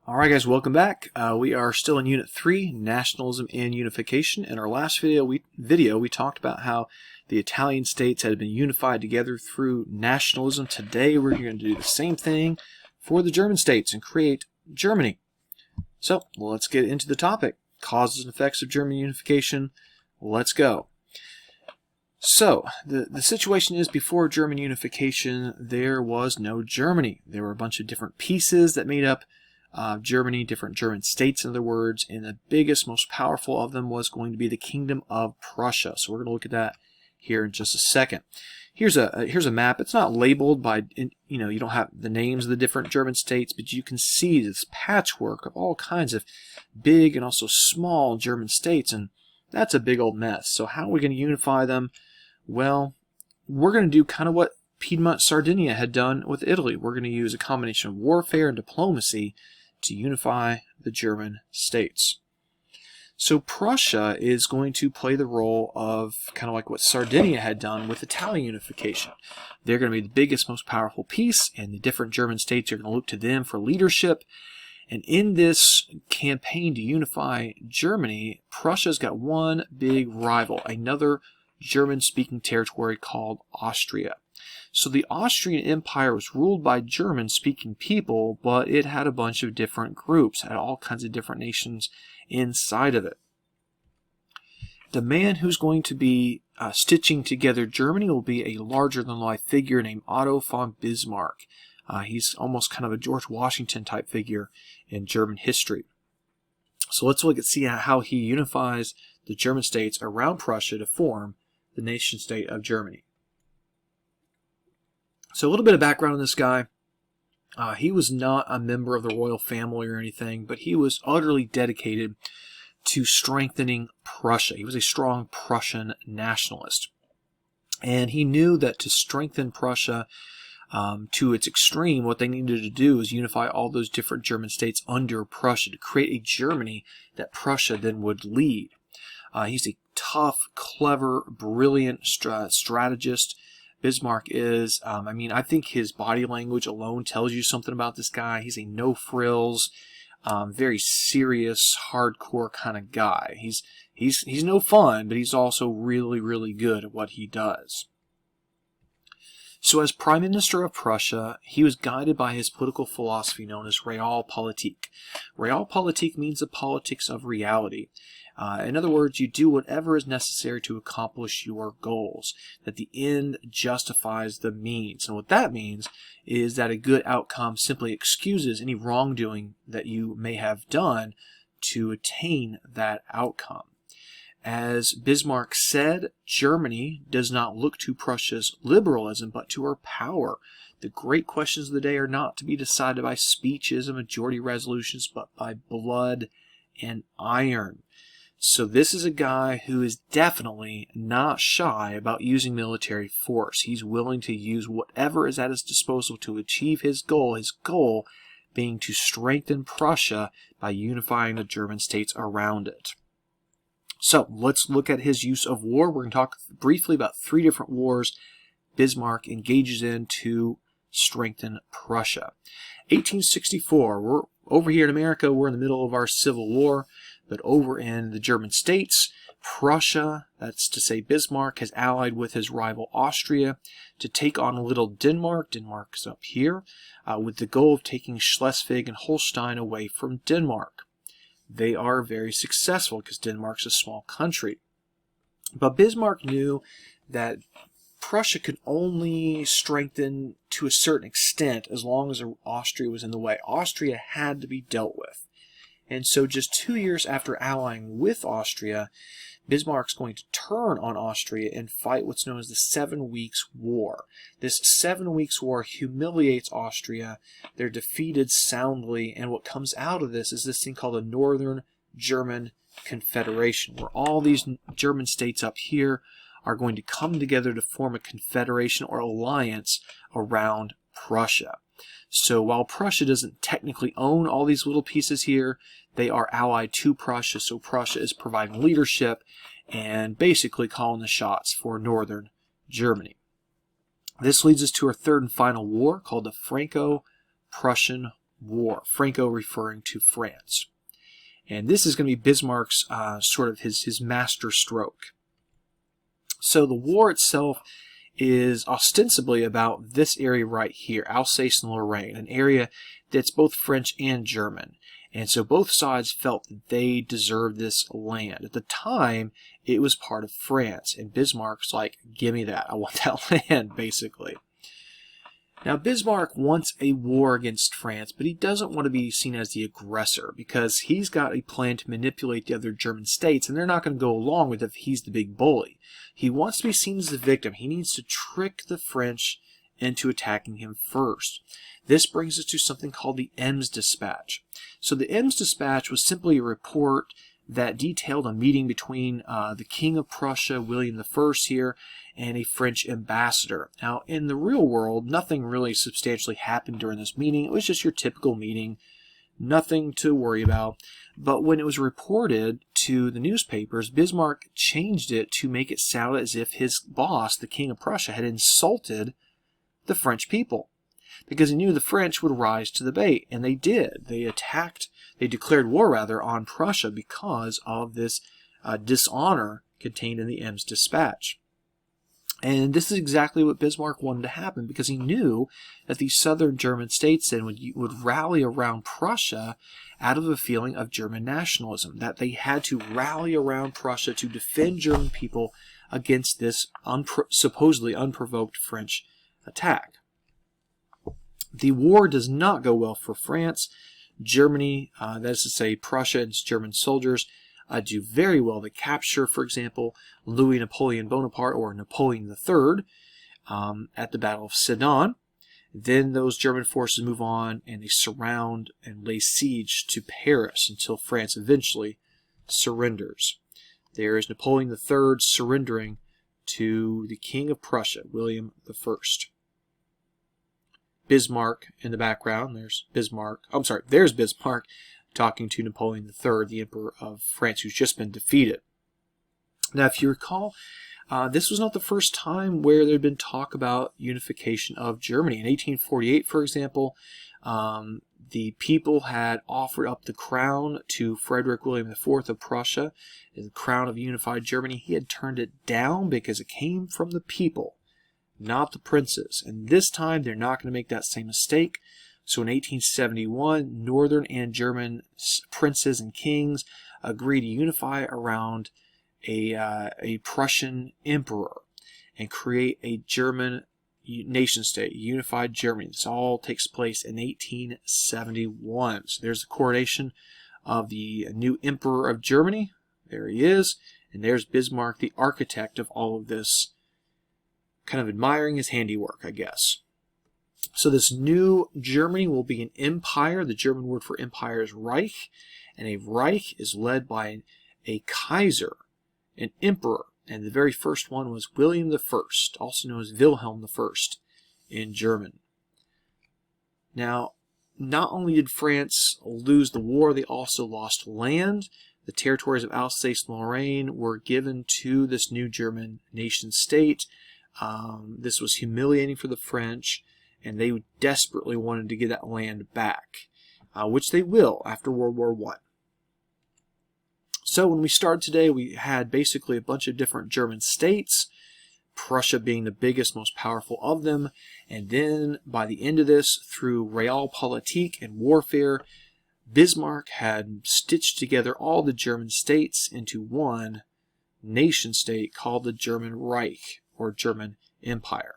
Alright guys, welcome back. We are still in Unit 3, Nationalism and Unification. In our last video, we talked about how the Italian states had been unified together through nationalism. Today we're going to do the same thing for the German states and create Germany. So let's get into the topic. Causes and effects of German unification. Let's go. So, the situation is, before German unification, there was no Germany. There were a bunch of different pieces that made up Germany, different German states, in other words, and the biggest, most powerful of them was going to be the Kingdom of Prussia. So we're going to look at that here in just a second. Here's a map. It's not labeled by, you don't have the names of the different German states, but you can see this patchwork of all kinds of big and also small German states, and that's a big old mess. So how are we going to unify them? Well, we're going to do kind of what Piedmont Sardinia had done with Italy. We're going to use a combination of warfare and diplomacy to unify the German states. So Prussia is going to play the role of kind of like what Sardinia had done with Italian unification. They're going to be the biggest, most powerful piece, and the different German states are going to look to them for leadership. And in this campaign to unify Germany, Prussia's got one big rival, another German-speaking territory called Austria. So the Austrian Empire was ruled by German-speaking people, but it had a bunch of different groups, had all kinds of different nations inside of it. The man who's going to be stitching together Germany will be a larger-than-life figure named Otto von Bismarck. He's almost kind of a George Washington type figure in German history. So let's look at see how he unifies the German states around Prussia to form the nation-state of Germany. So a little bit of background on this guy. He was not a member of the royal family or anything, but he was utterly dedicated to strengthening Prussia. He was a strong Prussian nationalist. And he knew that to strengthen Prussia to its extreme, what they needed to do is unify all those different German states under Prussia to create a Germany that Prussia then would lead. He's a tough, clever, brilliant strategist. Bismarck is, I think his body language alone tells you something about this guy. He's a no-frills, very serious, hardcore kind of guy. He's no fun, but he's also really, really good at what he does. So as Prime Minister of Prussia, he was guided by his political philosophy known as Realpolitik. Realpolitik means the politics of reality. In other words, you do whatever is necessary to accomplish your goals, that the end justifies the means. And what that means is that a good outcome simply excuses any wrongdoing that you may have done to attain that outcome. As Bismarck said, Germany does not look to Prussia's liberalism, but to her power. The great questions of the day are not to be decided by speeches and majority resolutions, but by blood and iron. So this is a guy who is definitely not shy about using military force. He's willing to use whatever is at his disposal to achieve his goal being to strengthen Prussia by unifying the German states around it. So let's look at his use of war. We're going to talk briefly about 3 different wars Bismarck engages in to strengthen Prussia. 1864, we're over here in America, we're in the middle of our Civil War, but over in the German states, Prussia, that's to say Bismarck, has allied with his rival Austria to take on little Denmark. Denmark's up here, with the goal of taking Schleswig and Holstein away from Denmark. They are very successful because Denmark's a small country. But Bismarck knew that Prussia could only strengthen to a certain extent as long as Austria was in the way. Austria had to be dealt with. And so just 2 years after allying with Austria, Bismarck's going to turn on Austria and fight what's known as the 7 Weeks' War. This 7 Weeks' War humiliates Austria. They're defeated soundly, and what comes out of this is this thing called the Northern German Confederation, where all these German states up here are going to come together to form a confederation or alliance around Prussia. So while Prussia doesn't technically own all these little pieces here, they are allied to Prussia, so Prussia is providing leadership and basically calling the shots for Northern Germany. This leads us to our third and final war called the Franco-Prussian War. Franco referring to France. And this is going to be Bismarck's sort of his master stroke. So the war itself is ostensibly about this area right here, Alsace and Lorraine, an area that's both French and German. And so both sides felt that they deserved this land. At the time, it was part of France, and Bismarck's like, give me that. I want that land, basically. Now, Bismarck wants a war against France, but he doesn't want to be seen as the aggressor because he's got a plan to manipulate the other German states, and they're not going to go along with it if he's the big bully. He wants to be seen as the victim. He needs to trick the French into attacking him first. This brings us to something called the Ems Dispatch. So the Ems Dispatch was simply a report that detailed a meeting between the King of Prussia, William I here, and a French ambassador. Now, in the real world, nothing really substantially happened during this meeting. It was just your typical meeting, nothing to worry about. But when it was reported to the newspapers, Bismarck changed it to make it sound as if his boss, the King of Prussia, had insulted the French people, because he knew the French would rise to the bait, and they did. They declared war rather on Prussia because of this dishonor contained in the Ems Dispatch. And this is exactly what Bismarck wanted to happen, because he knew that the southern German states then would rally around Prussia out of a feeling of German nationalism, that they had to rally around Prussia to defend German people against this supposedly unprovoked French attack. The war does not go well for France. Germany, that is to say Prussia and its German soldiers, do very well to capture, for example, Louis Napoleon Bonaparte, or Napoleon III, at the Battle of Sedan. Then those German forces move on and they surround and lay siege to Paris until France eventually surrenders. There is Napoleon III surrendering to the King of Prussia, William I. Bismarck in the background. There's Bismarck talking to Napoleon III, the Emperor of France, who's just been defeated. Now, if you recall, this was not the first time where there had been talk about unification of Germany. In 1848, for example, the people had offered up the crown to Frederick William IV of Prussia, the crown of unified Germany. He had turned it down because it came from the people, not the princes. And this time, they're not going to make that same mistake. So in 1871, Northern and German princes and kings agreed to unify around a Prussian emperor and create a German nation state, unified Germany. This all takes place in 1871. So there's the coronation of the new emperor of Germany. There he is. And there's Bismarck, the architect of all of this, kind of admiring his handiwork, I guess. So this new Germany will be an empire. The German word for empire is Reich, and a Reich is led by a Kaiser, an emperor, and the very first one was William I, also known as Wilhelm I in German. Now, not only did France lose the war, they also lost land. The territories of Alsace and Lorraine were given to this new German nation state. This was humiliating for the French, and they desperately wanted to get that land back, which they will after World War I. So when we started today, we had basically a bunch of different German states, Prussia being the biggest, most powerful of them, and then by the end of this, through Realpolitik and warfare, Bismarck had stitched together all the German states into one nation state called the German Reich, or German Empire.